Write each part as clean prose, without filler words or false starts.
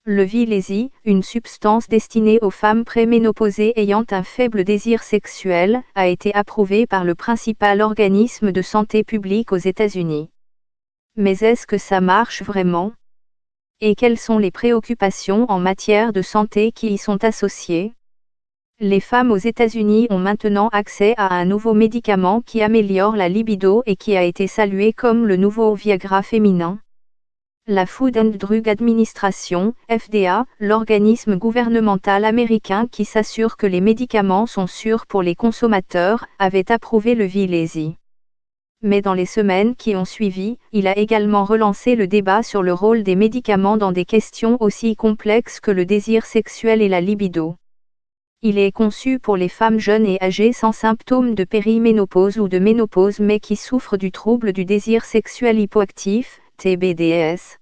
Le Vilési, une substance destinée aux femmes préménopausées ayant un faible désir sexuel, a été approuvé par le principal organisme de santé publique aux États-Unis. Mais est-ce que ça marche vraiment? Et quelles sont les préoccupations en matière de santé qui y sont associées? Les femmes aux États-Unis ont maintenant accès à un nouveau médicament qui améliore la libido et qui a été salué comme le nouveau Viagra féminin. La Food and Drug Administration, FDA, l'organisme gouvernemental américain qui s'assure que les médicaments sont sûrs pour les consommateurs, avait approuvé le Vilési. Mais dans les semaines qui ont suivi, il a également relancé le débat sur le rôle des médicaments dans des questions aussi complexes que le désir sexuel et la libido. Il est conçu pour les femmes jeunes et âgées sans symptômes de périménopause ou de ménopause mais qui souffrent du trouble du désir sexuel hypoactif, TBDS.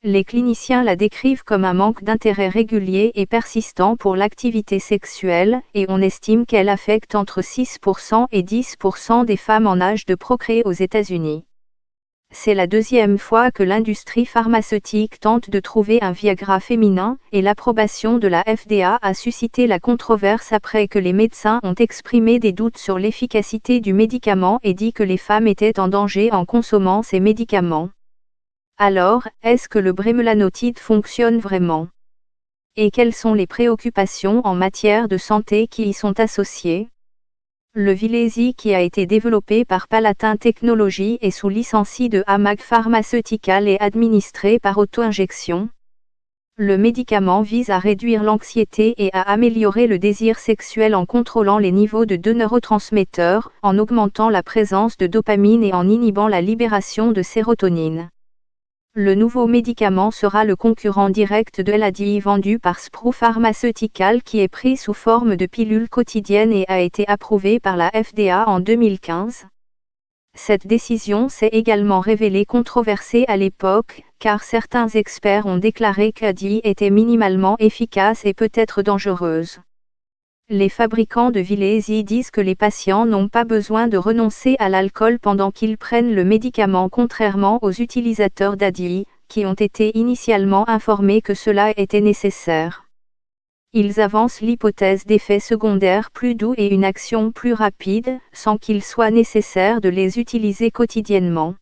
Les cliniciens la décrivent comme un manque d'intérêt régulier et persistant pour l'activité sexuelle, et on estime qu'elle affecte entre 6% et 10% des femmes en âge de procréer aux États-Unis. C'est la deuxième fois que l'industrie pharmaceutique tente de trouver un Viagra féminin, et l'approbation de la FDA a suscité la controverse après que les médecins ont exprimé des doutes sur l'efficacité du médicament et dit que les femmes étaient en danger en consommant ces médicaments. Alors, est-ce que le bremelanotide fonctionne vraiment? Et quelles sont les préoccupations en matière de santé qui y sont associées? Le Vilési qui a été développé par Palatin Technologies et sous licence de AMAG Pharmaceutical est administré par auto-injection. Le médicament vise à réduire l'anxiété et à améliorer le désir sexuel en contrôlant les niveaux de deux neurotransmetteurs, en augmentant la présence de dopamine et en inhibant la libération de sérotonine. Le nouveau médicament sera le concurrent direct de l'ADI vendu par Spru Pharmaceutical qui est pris sous forme de pilule quotidienne et a été approuvé par la FDA en 2015. Cette décision s'est également révélée controversée à l'époque, car certains experts ont déclaré qu'ADI était minimalement efficace et peut-être dangereuse. Les fabricants de Vilési disent que les patients n'ont pas besoin de renoncer à l'alcool pendant qu'ils prennent le médicament contrairement aux utilisateurs d'ADI, qui ont été initialement informés que cela était nécessaire. Ils avancent l'hypothèse d'effets secondaires plus doux et une action plus rapide, sans qu'il soit nécessaire de les utiliser quotidiennement.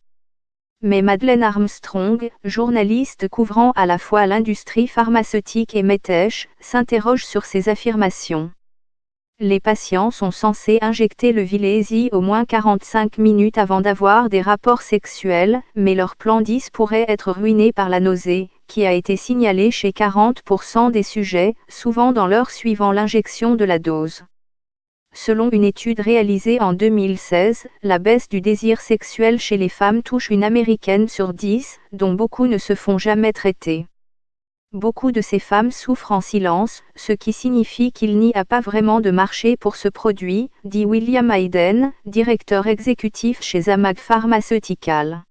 Mais Madeleine Armstrong, journaliste couvrant à la fois l'industrie pharmaceutique et Metesh, s'interroge sur ces affirmations. Les patients sont censés injecter le Vilési au moins 45 minutes avant d'avoir des rapports sexuels, mais leur plan 10 pourrait être ruiné par la nausée, qui a été signalée chez 40% des sujets, souvent dans l'heure suivant l'injection de la dose. Selon une étude réalisée en 2016, la baisse du désir sexuel chez les femmes touche une Américaine sur 10, dont beaucoup ne se font jamais traiter. Beaucoup de ces femmes souffrent en silence, ce qui signifie qu'il n'y a pas vraiment de marché pour ce produit, dit William Hayden, directeur exécutif chez AMAG Pharmaceutical.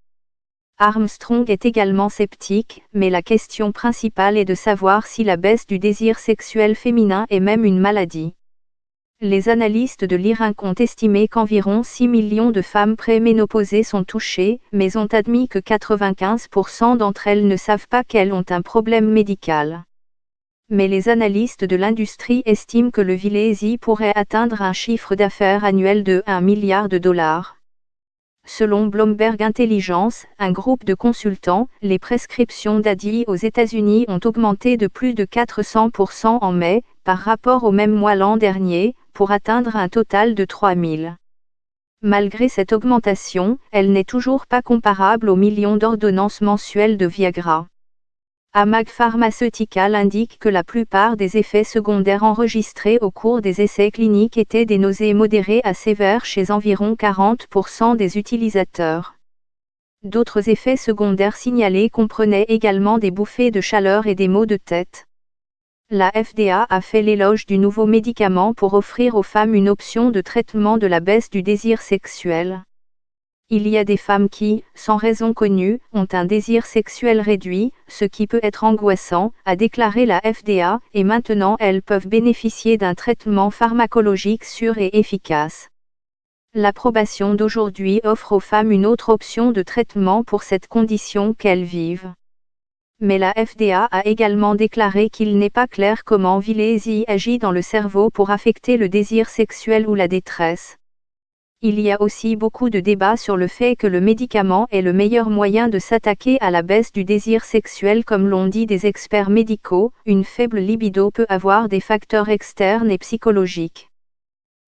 Armstrong est également sceptique, mais la question principale est de savoir si la baisse du désir sexuel féminin est même une maladie. Les analystes de l'IRINC ont estimé qu'environ 6 millions de femmes préménopausées sont touchées, mais ont admis que 95% d'entre elles ne savent pas qu'elles ont un problème médical. Mais les analystes de l'industrie estiment que le Vilési pourrait atteindre un chiffre d'affaires annuel de 1 milliard de dollars. Selon Bloomberg Intelligence, un groupe de consultants, les prescriptions d'ADI aux États-Unis ont augmenté de plus de 400% en mai, par rapport au même mois l'an dernier, pour atteindre un total de 3000. Malgré cette augmentation, elle n'est toujours pas comparable aux millions d'ordonnances mensuelles de Viagra. AMAG Pharmaceutical indique que la plupart des effets secondaires enregistrés au cours des essais cliniques étaient des nausées modérées à sévères chez environ 40% des utilisateurs. D'autres effets secondaires signalés comprenaient également des bouffées de chaleur et des maux de tête. La FDA a fait l'éloge du nouveau médicament pour offrir aux femmes une option de traitement de la baisse du désir sexuel. Il y a des femmes qui, sans raison connue, ont un désir sexuel réduit, ce qui peut être angoissant, a déclaré la FDA, et maintenant elles peuvent bénéficier d'un traitement pharmacologique sûr et efficace. L'approbation d'aujourd'hui offre aux femmes une autre option de traitement pour cette condition qu'elles vivent. mais la FDA a également déclaré qu'il n'est pas clair comment Vilesi agit dans le cerveau pour affecter le désir sexuel ou la détresse. Il y a aussi beaucoup de débats sur le fait que le médicament est le meilleur moyen de s'attaquer à la baisse du désir sexuel comme l'ont dit des experts médicaux. Une faible libido peut avoir des facteurs externes et psychologiques.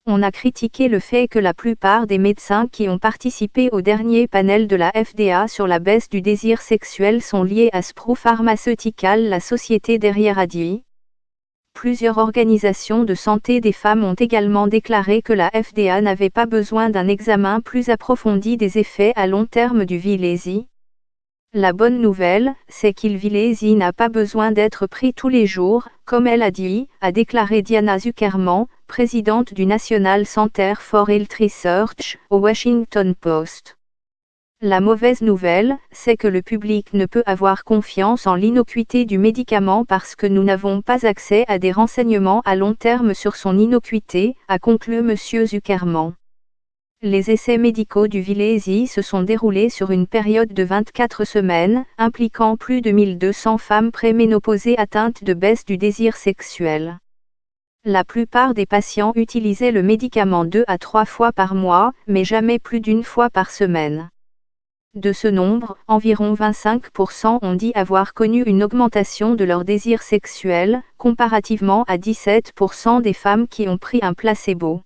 On a critiqué le fait que la plupart des médecins qui ont participé au dernier panel de la FDA sur la baisse du désir sexuel sont liés à Spru Pharmaceutical, la société derrière Adi. Plusieurs organisations de santé des femmes ont également déclaré que la FDA n'avait pas besoin d'un examen plus approfondi des effets à long terme du Vilesi. La bonne nouvelle, c'est qu'il Vilesi n'a pas besoin d'être pris tous les jours, comme elle a dit, a déclaré Diana Zuckerman, présidente du National Center for Health Research, au Washington Post. La mauvaise nouvelle, c'est que le public ne peut avoir confiance en l'innocuité du médicament parce que nous n'avons pas accès à des renseignements à long terme sur son innocuité, a conclu M. Zuckerman. Les essais médicaux du Vilesi se sont déroulés sur une période de 24 semaines, impliquant plus de 1200 femmes préménopausées atteintes de baisse du désir sexuel. La plupart des patients utilisaient le médicament 2 à 3 fois par mois, mais jamais plus d'une fois par semaine. De ce nombre, environ 25% ont dit avoir connu une augmentation de leur désir sexuel, comparativement à 17% des femmes qui ont pris un placebo.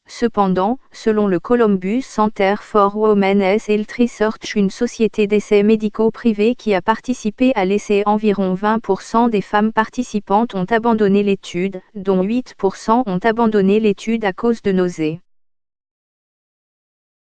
Cependant, selon le Columbus Center for Women's Health Research, une société d'essais médicaux privés qui a participé à l'essai, environ 20% des femmes participantes ont abandonné l'étude, dont 8% ont abandonné l'étude à cause de nausées.